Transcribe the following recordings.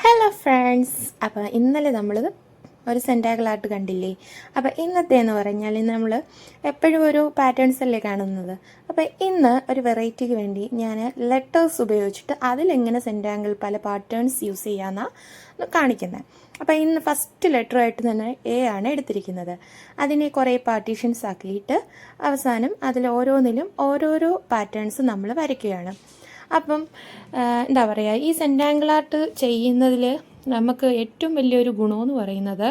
Hello friends, അപ്പോൾ ഇന്നലെ നമ്മൾ ഒരു സെൻറ്റാഗിൾ ആർട്ട് കണ്ടില്ലേ. അപ്പോൾ ഇന്നത്തെ എന്ന് പറഞ്ഞാൽ നമ്മൾ എപ്പോഴും ഒരു പാറ്റേൺസ് അല്ലേ കാണുന്നത്. അപ്പോൾ ഇന്ന് ഒരു വെറൈറ്റിക്ക് വേണ്ടി ഞാൻ ലെറ്റേഴ്സ് ഉപയോഗിച്ചിട്ട് അതിലെങ്ങനെ സെൻറ്റാങ്കിൾ പല പാറ്റേൺസ് യൂസ് ചെയ്യാമെന്നാണ് കാണിക്കുന്നത്. അപ്പോൾ ഇന്ന് ഫസ്റ്റ് ലെറ്ററായിട്ട് തന്നെ എ ആണ് എടുത്തിരിക്കുന്നത്. അതിനെ കുറേ പാർട്ടീഷൻസ് ആക്കിയിട്ട് അവസാനം അതിൽ ഓരോന്നിലും ഓരോരോ പാറ്റേൺസ് നമ്മൾ വരയ്ക്കുകയാണ്. അപ്പം എന്താ പറയുക, ഈ സെൻറ്റാങ്കിൾ ആർട്ട് ചെയ്യുന്നതിൽ നമുക്ക് ഏറ്റവും വലിയൊരു ഗുണമെന്ന് പറയുന്നത്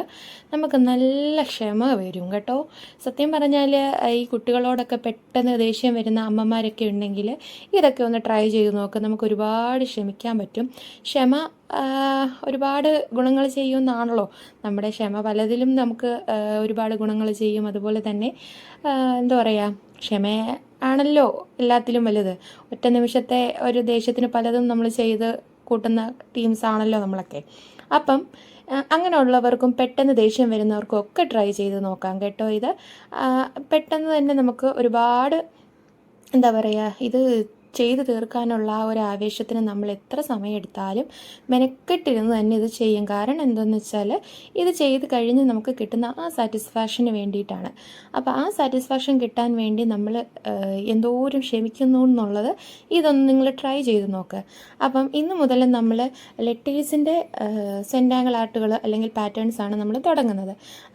നമുക്ക് നല്ല ക്ഷമ വരും കേട്ടോ. സത്യം പറഞ്ഞാൽ ഈ കുട്ടികളോടൊക്കെ പെട്ടെന്ന് ദേഷ്യം വരുന്ന അമ്മമാരൊക്കെ ഉണ്ടെങ്കിൽ ഇതൊക്കെ ഒന്ന് ട്രൈ ചെയ്ത് നോക്കുക. നമുക്ക് ഒരുപാട് ക്ഷമിക്കാൻ പറ്റും. ക്ഷമ ഒരുപാട് ഗുണങ്ങൾ ചെയ്യുമെന്നാണല്ലോ നമ്മുടെ ക്ഷമ. പലതിലും നമുക്ക് ഒരുപാട് ഗുണങ്ങൾ ചെയ്യും. അതുപോലെ തന്നെ എന്താ പറയുക, ക്ഷമ ആണല്ലോ എല്ലാത്തിലും വലുത്. ഒറ്റ നിമിഷത്തെ ഒരു ദേഷ്യത്തിന് പലതും നമ്മൾ ചെയ്ത് കൂട്ടുന്ന ടീംസ് ആണല്ലോ നമ്മളൊക്കെ. അപ്പം അങ്ങനെയുള്ളവർക്കും പെട്ടെന്ന് ദേഷ്യം വരുന്നവർക്കും ഒക്കെ ട്രൈ ചെയ്ത് നോക്കാം കേട്ടോ. ഇത് പെട്ടെന്ന് തന്നെ നമുക്ക് ഒരുപാട് എന്താ പറയുക, ഇത് ചെയ്ത് തീർക്കാനുള്ള ആ ഒരു ആവേശത്തിന് നമ്മൾ എത്ര സമയം എടുത്താലും മെനക്കെട്ടിരുന്ന് തന്നെ ഇത് ചെയ്യും. കാരണം എന്തെന്ന് വെച്ചാൽ ഇത് ചെയ്ത് കഴിഞ്ഞ് നമുക്ക് കിട്ടുന്ന ആ സാറ്റിസ്ഫാക്ഷന് വേണ്ടിയിട്ടാണ്. അപ്പോൾ ആ സാറ്റിസ്ഫാക്ഷൻ കിട്ടാൻ വേണ്ടി നമ്മൾ എന്തോരം ക്ഷമിക്കുന്നു എന്നുള്ളത് ഇതൊന്ന് നിങ്ങൾ ട്രൈ ചെയ്ത് നോക്കുക. അപ്പം ഇന്ന് മുതൽ നമ്മൾ ലെറ്റേഴ്സിൻ്റെ സെൻറ്റാങ്കിൾ ആർട്ടുകൾ അല്ലെങ്കിൽ പാറ്റേൺസാണ് നമ്മൾ തുടങ്ങുന്നത്.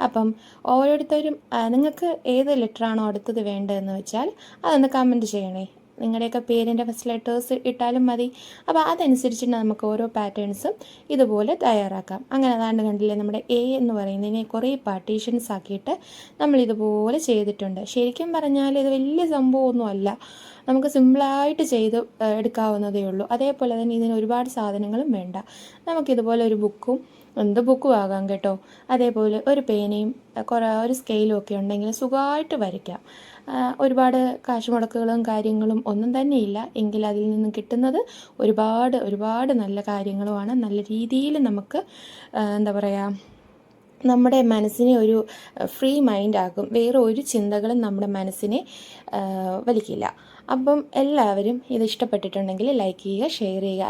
അപ്പം ഓരോരുത്തരും നിങ്ങൾക്ക് ഏത് ലെറ്ററാണോ അടുത്തത് വേണ്ടതെന്ന് വെച്ചാൽ അതൊന്ന് കമൻറ്റ് ചെയ്യണേ. നിങ്ങളുടെയൊക്കെ പേരിൻ്റെ ഫസ്റ്റ് ലെറ്റേഴ്സ് ഇട്ടാലും മതി. അപ്പോൾ അതനുസരിച്ചിട്ട് നമുക്ക് ഓരോ പാറ്റേൺസും ഇതുപോലെ തയ്യാറാക്കാം. അങ്ങനെ അതാണ്ട് കണ്ടില്ലേ, നമ്മുടെ എ എന്ന് പറയുന്നതിനെ കുറേ പാർട്ടീഷൻസ് ആക്കിയിട്ട് നമ്മളിതുപോലെ ചെയ്തിട്ടുണ്ട്. ശരിക്കും പറഞ്ഞാൽ ഇത് വലിയ സംഭവമൊന്നുമല്ല, നമുക്ക് സിമ്പിളായിട്ട് ചെയ്ത് എടുക്കാവുന്നതേ ഉള്ളൂ. അതേപോലെ തന്നെ ഇതിന് ഒരുപാട് സാധനങ്ങളും വേണ്ട. നമുക്കിതുപോലെ ഒരു ബുക്കും, എന്ത് ബുക്കും ആകാം കേട്ടോ. അതേപോലെ ഒരു പേനയും ഒരു സ്കെയിലും ഒക്കെ ഉണ്ടെങ്കിൽ സുഖമായിട്ട് വരയ്ക്കാം. ഒരുപാട് കാശ് മുടക്കുകളും കാര്യങ്ങളും ഒന്നും തന്നെയില്ല. എങ്കിൽ അതിൽ നിന്നും കിട്ടുന്നത് ഒരുപാട് ഒരുപാട് നല്ല കാര്യങ്ങളുമാണ്. നല്ല രീതിയിൽ നമുക്ക് എന്താ പറയുക, നമ്മുടെ മനസ്സിനെ ഒരു ഫ്രീ മൈൻഡ് ആകും. വേറെ ഒരു ചിന്തകളും നമ്മുടെ മനസ്സിനെ വലിക്കില്ല. അപ്പം എല്ലാവരും ഇത് ഇഷ്ടപ്പെട്ടിട്ടുണ്ടെങ്കിൽ ലൈക്ക് ചെയ്യുക, ഷെയർ ചെയ്യുക.